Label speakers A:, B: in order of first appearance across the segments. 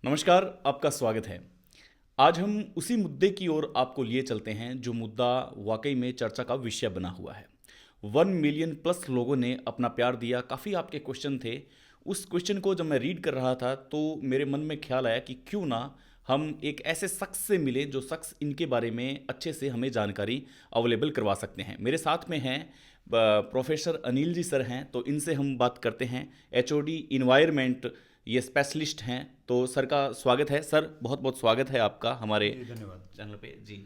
A: नमस्कार, आपका स्वागत है। आज हम उसी मुद्दे की ओर आपको लिए चलते हैं जो मुद्दा वाकई में चर्चा का विषय बना हुआ है। 1 मिलियन प्लस लोगों ने अपना प्यार दिया। काफ़ी आपके क्वेश्चन थे। उस क्वेश्चन को जब मैं रीड कर रहा था तो मेरे मन में ख्याल आया कि क्यों ना हम एक ऐसे शख्स से मिले जो शख्स इनके बारे में अच्छे से हमें जानकारी अवेलेबल करवा सकते हैं। मेरे साथ में हैं प्रोफेसर अनिल जी सर हैं, तो इनसे हम बात करते हैं। एचओडी इन्वायरमेंट ये स्पेशलिस्ट हैं। तो सर का स्वागत है। सर, बहुत बहुत स्वागत है आपका हमारे
B: जी धन्यवाद।
A: चैनल पे जी।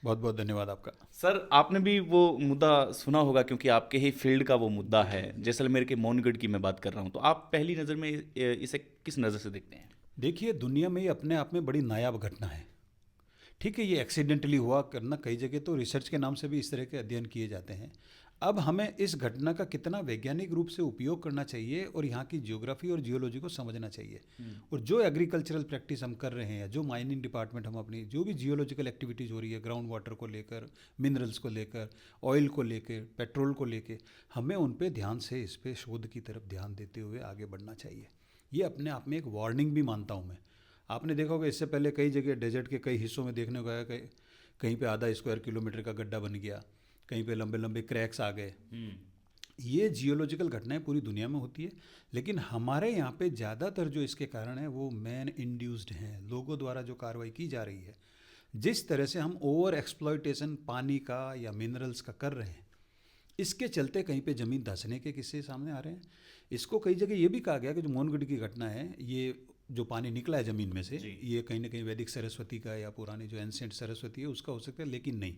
B: बहुत बहुत धन्यवाद आपका।
A: सर, आपने भी वो मुद्दा सुना होगा क्योंकि आपके ही फील्ड का वो मुद्दा
B: जी
A: है।
B: जी जी।
A: जैसलमेर के मौनगढ़ की मैं बात कर रहा हूँ, तो आप पहली नज़र में इसे किस नज़र से देखते हैं?
B: देखिए, दुनिया में ये अपने आप में बड़ी नायाब घटना है। ठीक है, ये एक्सीडेंटली हुआ करना, कई जगह तो रिसर्च के नाम से भी इस तरह के अध्ययन किए जाते हैं। अब हमें इस घटना का कितना वैज्ञानिक रूप से उपयोग करना चाहिए और यहाँ की जियोग्राफी और जियोलॉजी को समझना चाहिए। और जो एग्रीकल्चरल प्रैक्टिस हम कर रहे हैं, जो माइनिंग डिपार्टमेंट हम अपनी जो भी जियोलॉजिकल एक्टिविटीज़ हो रही है, ग्राउंड वाटर को लेकर, मिनरल्स को लेकर, ऑयल को लेकर, पेट्रोल को लेकर, हमें उन पे ध्यान से इस पे शोध की तरफ ध्यान देते हुए आगे बढ़ना चाहिए। ये अपने आप में एक वार्निंग भी मानता हूँ मैं। आपने देखा होगा, इससे पहले कई जगह डेजर्ट के कई हिस्सों में देखने को आया, कहीं पे आधा स्क्वायर किलोमीटर का गड्ढा बन गया, कहीं पे लंबे लंबे क्रैक्स आ गए। ये जियोलॉजिकल घटनाएं पूरी दुनिया में होती है, लेकिन हमारे यहाँ पे ज़्यादातर जो इसके कारण है वो मैन इंड्यूस्ड हैं, लोगों द्वारा जो कार्रवाई की जा रही है। जिस तरह से हम ओवर एक्सप्लॉयटेशन पानी का या मिनरल्स का कर रहे हैं, इसके चलते कहीं पे ज़मीन धंसने के किस्से सामने आ रहे हैं। इसको कई जगह ये भी कहा गया कि जो मोनगढ़ की घटना है, ये जो पानी निकला है ज़मीन में से,
A: जी।
B: ये कहीं ना कहीं वैदिक सरस्वती का या पुरानी जो एंसेंट सरस्वती है उसका हो सकता है, लेकिन नहीं।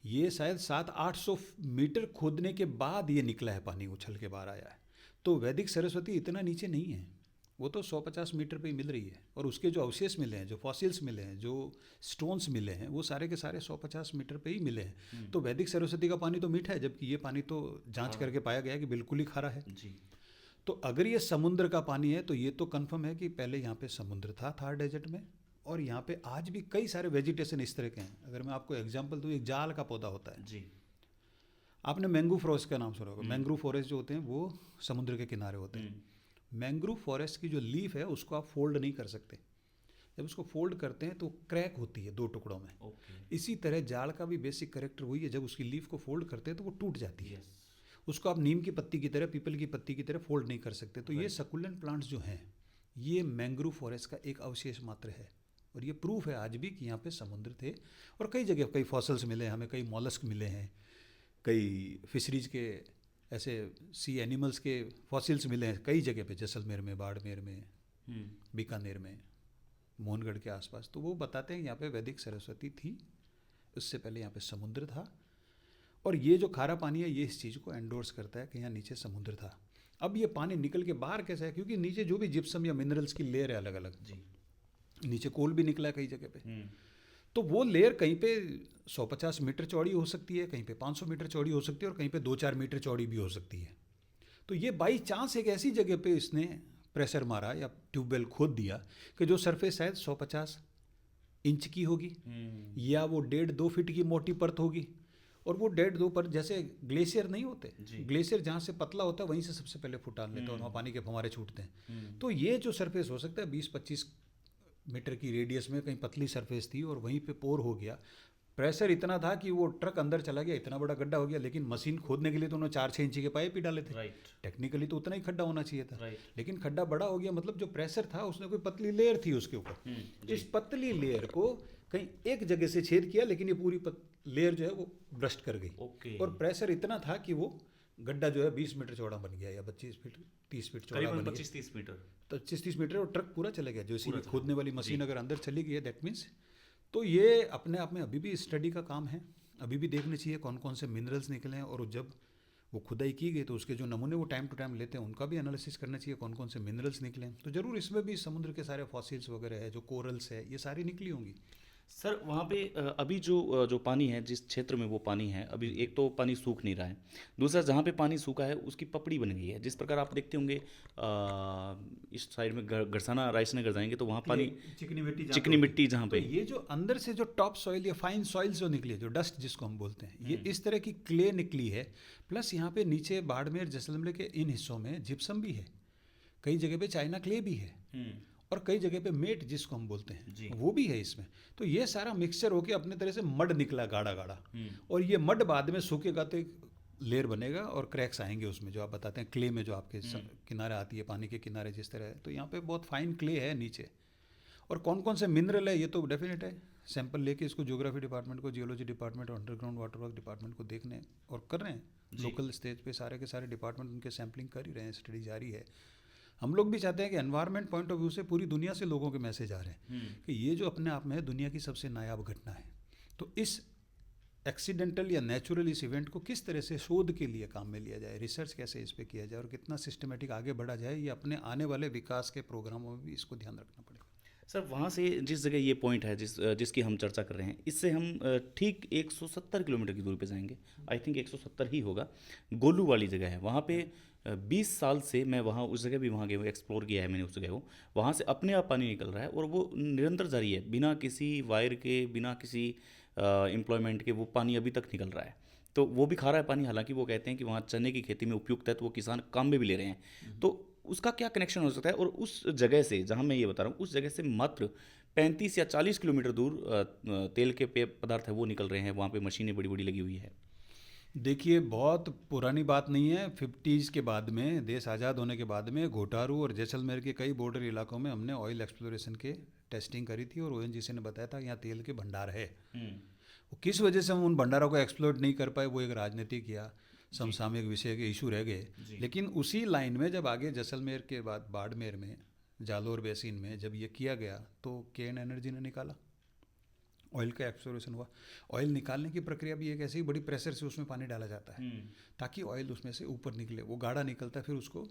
B: ये शायद 700-800 मीटर खोदने के बाद ये निकला है, पानी उछल के बाहर आया है। तो वैदिक सरस्वती इतना नीचे नहीं है, वो तो 150 मीटर पे ही मिल रही है। और उसके जो अवशेष मिले हैं, जो फॉसिल्स मिले हैं, जो स्टोन्स मिले हैं, वो सारे के सारे 150 मीटर पे ही मिले हैं। तो वैदिक सरस्वती का पानी तो मीठा है, जबकि ये पानी तो जांच करके पाया गया है कि बिल्कुल ही खारा है।
A: जी।
B: तो अगर ये समुद्र का पानी है तो ये तो कंफर्म है कि पहले यहाँ पे समुद्र था थार डेजर्ट में। और यहाँ पे आज भी कई सारे वेजिटेशन इस तरह के हैं। अगर मैं आपको एग्जांपल दूँ, एक जाल का पौधा होता है।
A: जी।
B: आपने मैंग्रोव फॉरेस्ट का नाम सुना होगा। मैंग्रोव फॉरेस्ट जो होते हैं वो समुद्र के किनारे होते हैं। मैंग्रोव फॉरेस्ट की जो लीफ है उसको आप फोल्ड नहीं कर सकते। जब उसको फोल्ड करते हैं तो क्रैक होती है 2 टुकड़ों में।
A: ओके।
B: इसी तरह जाड़ का भी बेसिक करेक्टर वही है, जब उसकी लीफ को फोल्ड करते हैं तो वो टूट जाती है।
A: यस।
B: उसको आप नीम की पत्ती की तरह, पीपल की पत्ती की तरह फोल्ड नहीं कर सकते। तो ये
A: राइट।
B: सकुलेंट प्लांट्स जो हैं, ये मैंग्रोव फॉरेस्ट का एक अवशेष मात्र है। और ये प्रूफ है आज भी कि यहाँ पे समुद्र थे। और कई जगह कई फॉसल्स मिले हैं हमें, कई मॉलस्क मिले हैं, कई फिशरीज के ऐसे सी एनिमल्स के फॉसिल्स मिले हैं कई जगह पे, जैसलमेर में, बाड़मेर में, बीकानेर में, मोहनगढ़ के आसपास। तो वो बताते हैं यहाँ पे वैदिक सरस्वती थी, उससे पहले यहाँ पे समुद्र था। और ये जो खारा पानी है, ये इस चीज़ को एंडोर्स करता है कि यहाँ नीचे समुद्र था। अब ये पानी निकल के बाहर कैसे है, क्योंकि नीचे जो भी जिप्सम या मिनरल्स की लेयर है अलग अलग,
A: जी।
B: नीचे कोल भी निकला है कई जगह पे। तो वो लेयर कहीं पे 150 मीटर चौड़ी हो सकती है, कहीं पे 500 मीटर चौड़ी हो सकती है, और कहीं पे 2-4 मीटर चौड़ी भी हो सकती है। तो ये बाई चांस एक ऐसी जगह पे इसने प्रेशर मारा या ट्यूबवेल खोद दिया कि जो सरफेस शायद 150 इंच की होगी, या वो 1.5-2 फीट की मोटी परत होगी। और वो 1.5-2 परत, जैसे ग्लेशियर नहीं होते, ग्लेशियर जहाँ से पतला होता है वहीं से सबसे पहले फुटान लेता है और वहाँ पानी के फव्वारे छूटते हैं। तो ये जो सरफेस हो सकता है 20-25 मीटर की रेडियस में, कहीं पतली सरफेस थी और वहीं पे पोर हो गया। प्रेशर इतना था कि वो ट्रक अंदर चला गया, इतना बड़ा गड्ढा हो गया। लेकिन मशीन खोदने के लिए तो उन्होंने 4-6 इंची के पाइप ही डाले थे।
A: राइट।
B: टेक्निकली तो उतना ही खड्डा होना चाहिए था।
A: राइट।
B: लेकिन खड्डा बड़ा हो गया, मतलब जो प्रेशर था उसने कोई पतली लेयर थी उसके ऊपर, इस पतली लेयर को कहीं एक जगह से छेद किया, लेकिन ये पूरी लेयर जो है वो ब्रस्ट कर गई।
A: ओके।
B: और प्रेशर इतना था कि वो गड्ढा जो है 20 मीटर चौड़ा बन गया, या 25 फीट 30 फीट चौड़ा बन गया,
A: 25-30 मीटर।
B: 25-30 मीटर। और ट्रक पूरा चला गया, जो इसी
A: पूरा
B: खोदने वाली
A: जी।
B: मशीन अगर अंदर चली गई है, दैट मीन्स। तो ये अपने आप में अभी भी स्टडी का काम है। अभी भी देखने चाहिए कौन कौन से मिनरल्स निकले हैं, और जब वो खुदाई की गई तो उसके जो नमूने वो टाइम टू टाइम लेते हैं, उनका भी एनालिसिस करना चाहिए कौन कौन से मिनरल्स निकले हैं। तो ज़रूर इसमें भी समुद्र के सारे फॉसिल्स वगैरह है, जो कोरल्स है, ये सारी निकली होंगी।
A: सर, वहाँ पे अभी जो पानी है, जिस क्षेत्र में वो पानी है अभी, एक तो पानी सूख नहीं रहा है। दूसरा, जहाँ पे पानी सूखा है उसकी पपड़ी बन गई है। जिस प्रकार आप देखते होंगे इस साइड में गरसाना रायसनगर जाएंगे तो वहाँ पानी चिकनी मिट्टी जहाँ
B: तो
A: पे।
B: ये जो अंदर से जो टॉप सॉइल या फाइन सॉइल्स जो निकली है, जो डस्ट जिसको हम बोलते हैं, ये इस तरह की क्ले निकली है। प्लस यहाँ पे नीचे बाड़मेर, जैसलमेर के इन हिस्सों में जिप्सम भी है, कई जगह पे चाइना क्ले भी है। और कई जगह पे मेट जिसको हम बोलते
A: जी।
B: हैं वो भी है इसमें। तो ये सारा मिक्सचर होके अपने तरह से मड निकला गाढ़ा गाढ़ा, और ये मड बाद में सूखेगा तो एक लेयर बनेगा और क्रैक्स आएंगे उसमें, जो आप बताते हैं क्ले में जो आपके किनारे आती है पानी के किनारे जिस तरह है, तो यहाँ पे बहुत फाइन क्ले है नीचे। और कौन कौन से मिनरल है ये तो डेफिनेट है, सैंपल लेके इसको ज्योग्राफी डिपार्टमेंट को, जियोलॉजी डिपार्टमेंट और अंडरग्राउंड वाटर वर्क डिपार्टमेंट को देखने और कर रहे हैं। लोकल स्टेज पे सारे के सारे डिपार्टमेंट उनके सैम्पलिंग कर ही रहे हैं, स्टडी जारी है। हम लोग भी चाहते हैं कि एनवायरनमेंट पॉइंट ऑफ व्यू से पूरी दुनिया से लोगों के मैसेज आ रहे हैं कि ये जो अपने आप में है दुनिया की सबसे नायाब घटना है। तो इस एक्सीडेंटल या नेचुरल इस इवेंट को किस तरह से शोध के लिए काम में लिया जाए, रिसर्च कैसे इस पे किया जाए और कितना सिस्टमेटिक आगे बढ़ा जाए, ये अपने आने वाले विकास के प्रोग्रामों में भी इसको ध्यान रखना पड़ेगा।
A: सर वहाँ से जिस जगह ये पॉइंट है जिसकी हम चर्चा कर रहे हैं, इससे हम ठीक 170 किलोमीटर की दूरी पे जाएंगे। आई थिंक 170 ही होगा। गोलू वाली जगह है वहाँ पे। 20 साल से मैं वहाँ उस जगह भी वहाँ गया हूँ, एक्सप्लोर किया है मैंने उस जगह को। वहाँ से अपने आप पानी निकल रहा है और वो निरंतर जारी है, बिना किसी वायर के, बिना किसी एम्प्लॉयमेंट के वो पानी अभी तक निकल रहा है। तो वो भी खा रहा है पानी, हालांकि वो कहते हैं कि वहाँ चने की खेती में उपयुक्त है, तो वो किसान काम में भी ले रहे हैं। तो उसका क्या कनेक्शन हो सकता है? और उस जगह से, जहाँ मैं ये बता रहा हूँ, उस जगह से मात्र 35 या 40 किलोमीटर दूर तेल के पेय पदार्थ है वो निकल रहे हैं। वहाँ पे मशीनें बड़ी बड़ी लगी हुई है।
B: देखिए बहुत पुरानी बात नहीं है, 50s के बाद में, देश आज़ाद होने के बाद में घोटारू और जैसलमेर के कई बॉर्डर इलाकों में हमने ऑयल एक्सप्लोरेशन के टेस्टिंग करी थी और ओएनजीसी ने बताया था यहाँ तेल के भंडार है। वो किस वजह से हम उन भंडारों को एक्सप्लोर नहीं कर पाए, वो एक राजनीतिक या समसामयिक विषय के इशू रह गए। लेकिन उसी लाइन में जब आगे जैसलमेर के बाद बाड़मेर में, जालोर बेसिन में जब ये किया गया तो केन एनर्जी ने निकाला, ऑयल का एक्सप्लोरेशन हुआ। ऑयल निकालने की प्रक्रिया भी एक ऐसी बड़ी प्रेशर से उसमें पानी डाला जाता है ताकि ऑयल उसमें से ऊपर निकले। वो गाढ़ा निकलता है, फिर उसको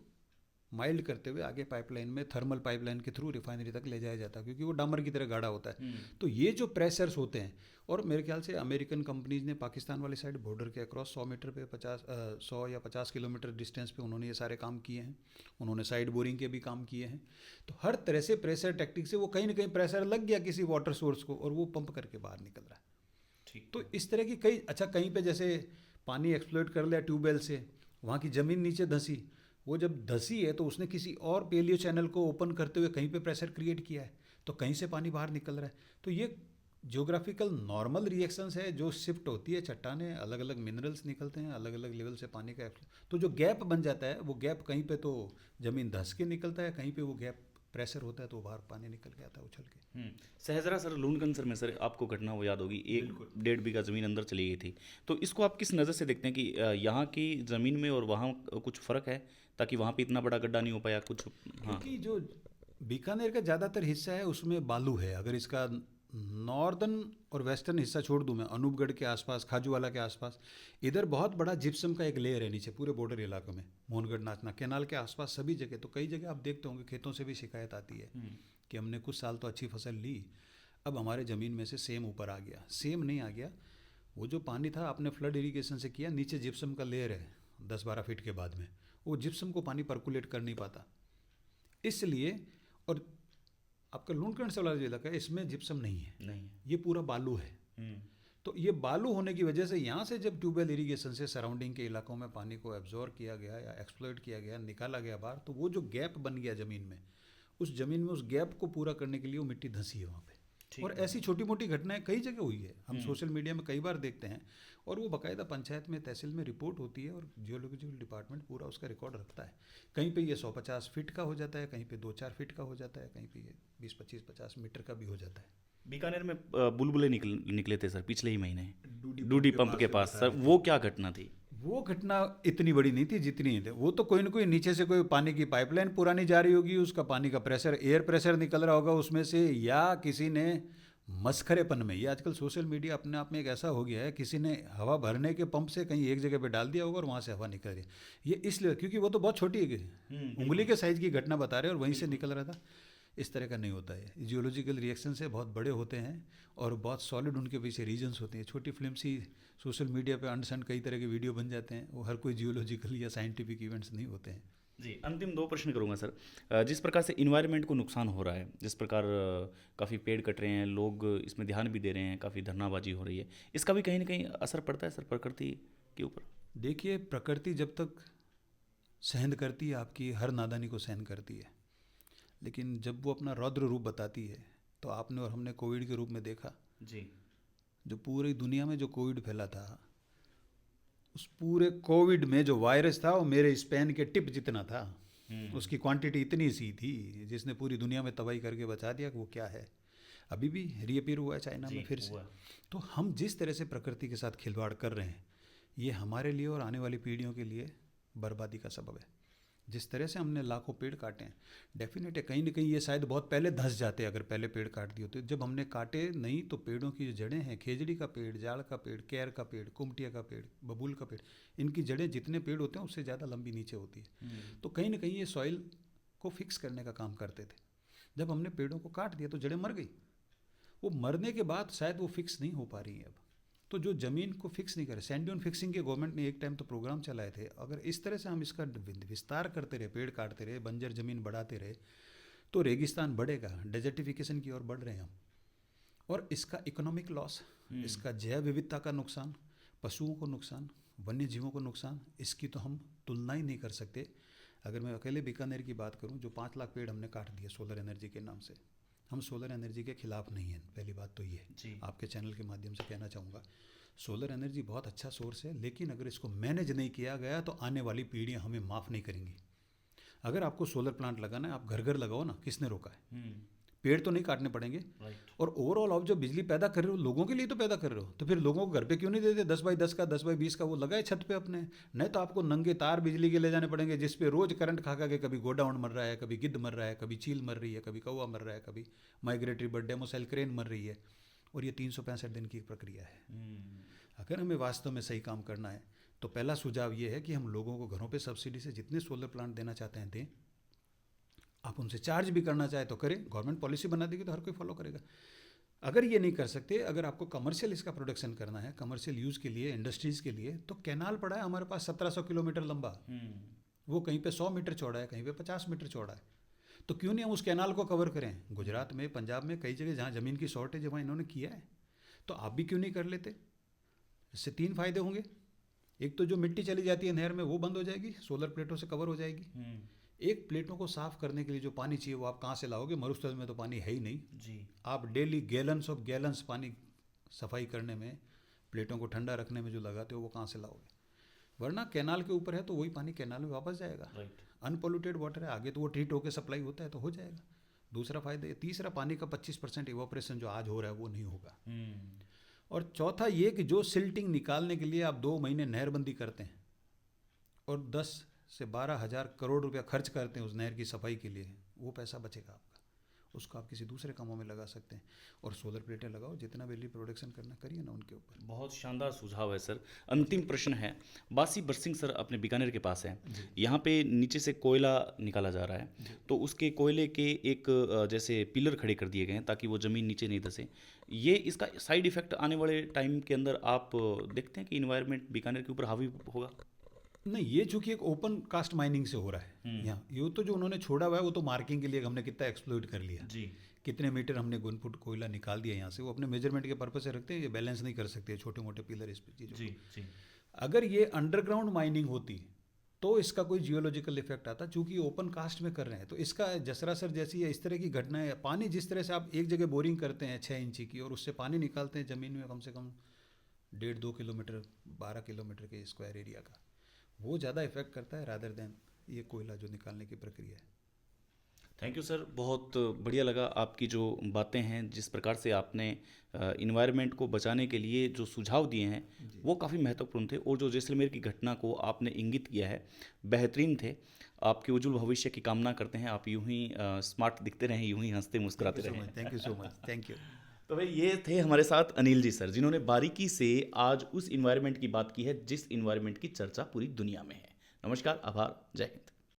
B: माइल्ड करते हुए आगे पाइपलाइन में, थर्मल पाइपलाइन के थ्रू रिफाइनरी तक ले जाया जाता है, क्योंकि वो डामर की तरह गाढ़ा होता है। तो ये जो प्रेशर्स होते हैं, और मेरे ख्याल से अमेरिकन कंपनीज ने पाकिस्तान वाली साइड बॉर्डर के अक्रॉस 100 मीटर पे 100 या 50 किलोमीटर डिस्टेंस पे उन्होंने ये सारे काम किए हैं। उन्होंने साइड बोरिंग के भी काम किए हैं। तो हर तरह से प्रेशर टैक्टिक से वो कहीं ना कहीं प्रेशर लग गया किसी वाटर सोर्स को और वो पंप करके बाहर निकल रहा है।
A: ठीक।
B: तो इस तरह की कई, अच्छा कहीं पे जैसे पानी एक्सप्लोइट कर लिया ट्यूबवेल से, वहाँ की ज़मीन नीचे धंसी, वो जब धंसी है तो उसने किसी और पेलियो चैनल को ओपन करते हुए कहीं पे प्रेशर क्रिएट किया है, तो कहीं से पानी बाहर निकल रहा है। तो ये ज्योग्राफिकल नॉर्मल रिएक्शंस है जो शिफ्ट होती है, चट्टानें, अलग अलग मिनरल्स निकलते हैं, अलग अलग लेवल से पानी का, तो जो गैप बन जाता है वो गैप कहीं पे तो ज़मीन धंस के निकलता है, कहीं पे वो गैप प्रेशर होता है तो बाहर पानी निकल के आता है उछल के।
A: सहजरा सर, लूनकंसर में सर आपको घटना वो याद होगी, 1-1.5 बीघा ज़मीन अंदर चली गई थी। तो इसको आप किस नज़र से देखते हैं कि यहाँ की ज़मीन में और वहाँ कुछ फ़र्क है, ताकि वहाँ पे इतना बड़ा गड्ढा नहीं हो पाया कुछ? हाँ,
B: क्योंकि जो बीकानेर का ज़्यादातर हिस्सा है उसमें बालू है। अगर इसका नॉर्दर्न और वेस्टर्न हिस्सा छोड़ दूं मैं, अनूपगढ़ के आसपास, खाजूवाला के आसपास, इधर बहुत बड़ा जिप्सम का एक लेयर है नीचे पूरे बॉर्डर इलाकों में, मोहनगढ़, नाचना, कैनाल के आसपास सभी जगह। तो कई जगह आप देखते होंगे खेतों से भी शिकायत आती है कि हमने कुछ साल तो अच्छी फसल ली, अब हमारे ज़मीन में से सेम ऊपर आ गया। सेम नहीं आ गया, वो जो पानी था आपने फ्लड इरीगेशन से किया, नीचे जिप्सम का लेयर है 10-12 फीट के बाद में, वो जिप्सम को पानी पर्कुलेट कर नहीं पाता, इसलिए। और आपका लूणकरण से वाला जो इलाका है इसमें जिप्सम नहीं है, ये पूरा बालू है। तो ये बालू होने की वजह से यहाँ से जब ट्यूबवेल इरीगेशन से सराउंडिंग के इलाकों में पानी को एब्जॉर्ब किया गया या एक्सप्लॉइट किया गया, निकाला गया बाहर, तो वो जो गैप बन गया ज़मीन में, उस ज़मीन में उस गैप को पूरा करने के लिए वो मिट्टी धंसी है वहाँ पे। और ऐसी छोटी मोटी घटनाएं कई जगह हुई है, हम सोशल मीडिया में कई बार देखते हैं, और वो बाकायदा पंचायत में, तहसील में रिपोर्ट होती है और जियोलॉजिकल डिपार्टमेंट पूरा उसका रिकॉर्ड रखता है। कहीं पे ये 150 फीट का हो जाता है, कहीं पे 2-4 फीट का हो जाता है, कहीं पे ये 20-25-50 मीटर का भी हो जाता है।
A: बीकानेर में बुलबुले निकले थे सर पिछले ही महीने, डूडी पंप के पास। सर वो क्या घटना थी?
B: वो घटना इतनी बड़ी नहीं थी जितनी थी, वो तो कोई ना कोई नीचे से कोई पानी की पाइपलाइन पुरानी जा रही होगी, उसका पानी का प्रेशर, एयर प्रेशर निकल रहा होगा उसमें से, या किसी ने मस्खरेपन में, ये आजकल सोशल मीडिया अपने आप में एक ऐसा हो गया है, किसी ने हवा भरने के पंप से कहीं एक जगह पे डाल दिया होगा और वहाँ से हवा निकल रही है। ये इसलिए क्योंकि वो तो बहुत छोटी है, उंगली के साइज़ की घटना बता रहे हैं और वहीं से निकल रहा था। इस तरह का नहीं होता है, जियोलॉजिकल रिएक्शन से बहुत बड़े होते हैं और बहुत सॉलिड उनके पीछे रीजन्स होते हैं। छोटी फिल्म सी सोशल मीडिया पे अनसन कई तरह के वीडियो बन जाते हैं, वो हर कोई जियोलॉजिकल या साइंटिफिक इवेंट्स नहीं होते हैं।
A: जी, अंतिम 2 प्रश्न करूंगा सर। जिस प्रकार से इन्वायरमेंट को नुकसान हो रहा है, जिस प्रकार काफ़ी पेड़ कट रहे हैं, लोग इसमें ध्यान भी दे रहे हैं, काफ़ी धरनाबाजी हो रही है, इसका भी कहीं ना कहीं असर पड़ता है सर प्रकृति के ऊपर?
B: देखिए, प्रकृति जब तक सहन करती है, आपकी हर नादानी को सहन करती है, लेकिन जब वो अपना रौद्र रूप बताती है तो आपने और हमने कोविड के रूप में देखा।
A: जी।
B: जो पूरी दुनिया में जो कोविड फैला था, उस पूरे कोविड में जो वायरस था वो मेरे स्पेन के टिप जितना था। उसकी क्वांटिटी इतनी सी थी जिसने पूरी दुनिया में तबाही करके बचा दिया कि वो क्या है। अभी भी रीअपीयर हुआ है चाइना में फिर से। तो हम जिस तरह से प्रकृति के साथ खिलवाड़ कर रहे हैं, ये हमारे लिए और आने वाली पीढ़ियों के लिए बर्बादी का सबब है। जिस तरह से हमने लाखों पेड़ काटे हैं, डेफिनेट है कहीं ना कहीं ये शायद बहुत पहले धंस जाते अगर पहले पेड़ काट दिए होते। जब हमने काटे नहीं तो पेड़ों की जो जड़ें हैं, खेजड़ी का पेड़, जाड़ का पेड़, केर का पेड़, कुमटिया का पेड़, बबूल का पेड़, इनकी जड़ें जितने पेड़ होते हैं उससे ज़्यादा लंबी नीचे होती है। तो कहीं ना कहीं ये सॉइल को फिक्स करने का काम करते थे। जब हमने पेड़ों को काट दिया तो जड़ें मर गई। वो मरने के बाद शायद वो फिक्स नहीं हो पा रही है अब। तो जो ज़मीन को फिक्स नहीं करे, सैंड ड्यून फिक्सिंग के गवर्नमेंट ने एक टाइम तो प्रोग्राम चलाए थे। अगर इस तरह से हम इसका विस्तार करते रहे, पेड़ काटते रहे, बंजर ज़मीन बढ़ाते रहे, तो रेगिस्तान बढ़ेगा, डेजर्टिफिकेशन की ओर बढ़ रहे हैं हम। और इसका इकोनॉमिक लॉस, इसका जैव विविधता का नुकसान, पशुओं को नुकसान, वन्य जीवों को नुकसान, इसकी तो हम तुलना ही नहीं कर सकते। अगर मैं अकेले बीकानेर की बात करूँ, जो 5 लाख पेड़ हमने काट दिए सोलर एनर्जी के नाम से। हम सोलर एनर्जी के खिलाफ नहीं हैं, पहली बात तो ये है। आपके चैनल के माध्यम से कहना चाहूँगा, सोलर एनर्जी बहुत अच्छा सोर्स है, लेकिन अगर इसको मैनेज नहीं किया गया तो आने वाली पीढ़ियाँ हमें माफ़ नहीं करेंगी। अगर आपको सोलर प्लांट लगाना है, आप घर घर लगाओ ना, किसने रोका है? पेड़ तो नहीं काटने पड़ेंगे। और ओवरऑल आप जो बिजली पैदा कर रहे हो लोगों के लिए तो पैदा कर रहे हो, तो फिर लोगों को घर पे क्यों नहीं देते 10x10 का, 10x20 का वो लगाए छत पे अपने। नहीं तो आपको नंगे तार बिजली के ले जाने पड़ेंगे, जिस पे रोज करंट खा खा के कभी गोडाउन मर रहा है, कभी गिद्ध मर रहा है, कभी चील मर रही है, कभी कौवा मर रहा है, कभी माइग्रेटरी बर्ड डेमोसेल क्रेन मर रही है। और ये 365 दिन की प्रक्रिया है। अगर हमें वास्तव में सही काम करना है तो पहला सुझाव ये है कि हम लोगों को घरों पे सब्सिडी से जितने सोलर प्लांट देना चाहते हैं दें। आप उनसे चार्ज भी करना चाहे तो करें, गवर्नमेंट पॉलिसी बना देगी तो हर कोई फॉलो करेगा। अगर ये नहीं कर सकते, अगर आपको कमर्शियल इसका प्रोडक्शन करना है, कमर्शियल यूज़ के लिए, इंडस्ट्रीज़ के लिए, तो कैनाल पड़ा है हमारे पास 1700 किलोमीटर लंबा। वो कहीं पे 100 मीटर चौड़ा है, कहीं पे 50 मीटर चौड़ा है। तो क्यों नहीं हम उस कैनाल को कवर करें? गुजरात में, पंजाब में, कई जगह जहाँ ज़मीन की शॉर्टेज है वहाँ इन्होंने किया है, तो आप भी क्यों नहीं कर लेते? इससे 3 फायदे होंगे। एक तो जो मिट्टी चली जाती है नहर में वो बंद हो जाएगी, सोलर प्लेटों से कवर हो जाएगी। एक प्लेटों को साफ करने के लिए जो पानी चाहिए वो आप कहाँ से लाओगे? मरुस्थल में तो पानी है ही नहीं जी। आप डेली गैलन्स ऑफ गैलन्स पानी सफाई करने में, प्लेटों को ठंडा रखने में जो लगाते हो वो कहाँ से लाओगे? वरना कैनाल के ऊपर है तो वही पानी कैनाल में वापस जाएगा। अनपोल्यूटेड वाटर है, आगे तो वो ट्रीट होकर सप्लाई होता है तो हो जाएगा। दूसरा फायदा ये। तीसरा, पानी का 25% इवोपरेशन जो आज हो रहा है वो नहीं होगा। और चौथा ये कि जो सिल्टिंग निकालने के लिए आप 2 महीने नहरबंदी करते हैं और 10 से 12 हज़ार करोड़ रुपया खर्च करते हैं उस नहर की सफाई के लिए, वो पैसा बचेगा आपका, उसको आप किसी दूसरे कामों में लगा सकते हैं। और सोलर प्लेटें लगाओ, जितना बिजली प्रोडक्शन करना करिए ना उनके ऊपर।
A: बहुत शानदार सुझाव है सर। अंतिम प्रश्न है, बासी बरसिंह सर अपने बीकानेर के पास है, यहाँ पे नीचे से कोयला निकाला जा रहा है, तो उसके कोयले के एक जैसे पिलर खड़े कर दिए गए हैं ताकि वो ज़मीन नीचे नहीं धंसे। ये इसका साइड इफेक्ट आने वाले टाइम के अंदर आप देखते हैं कि इन्वायरमेंट बीकानेर के ऊपर हावी होगा?
B: नहीं, ये चूंकि एक ओपन कास्ट माइनिंग से हो रहा है यहाँ, ये तो जो उन्होंने छोड़ा हुआ है वो तो मार्किंग के लिए हमने कितना एक्सप्लोइट कर लिया जी, कितने मीटर हमने गुन फुट कोयला निकाल दिया यहाँ से, वो अपने मेजरमेंट के पर्पज से रखते हैं। ये बैलेंस नहीं कर सकते छोटे मोटे पिलर इस चीज़ों को। अगर ये अंडरग्राउंड माइनिंग होती तो इसका कोई जियोलॉजिकल इफेक्ट आता, चूंकि ओपन कास्ट में कर रहे हैं तो इसका जसरा सर जैसी है इस तरह की घटनाएं। पानी जिस तरह से आप एक जगह बोरिंग करते हैं 6 इंची की और उससे पानी निकालते हैं ज़मीन में कम से कम 1.5-2 किलोमीटर 12 किलोमीटर के स्क्वायर एरिया का, वो ज़्यादा इफेक्ट करता है रादर देन ये कोयला जो निकालने की प्रक्रिया है।
A: थैंक यू सर, बहुत बढ़िया लगा आपकी जो बातें हैं, जिस प्रकार से आपने इन्वायरमेंट को बचाने के लिए जो सुझाव दिए हैं वो काफ़ी महत्वपूर्ण थे, और जो जैसलमेर की घटना को आपने इंगित किया है बेहतरीन थे। आपके उज्जवल भविष्य की कामना करते हैं, आप यूं ही स्मार्ट दिखते रहें, यूं ही हंसते मुस्कुराते रहें।
B: Thank you so much. Thank you.
A: तो भाई ये थे हमारे साथ अनिल जी सर, जिन्होंने बारीकी से आज उस इन्वायरमेंट की बात की है जिस इन्वायरमेंट की चर्चा पूरी दुनिया में है। नमस्कार, आभार, जय हिंद।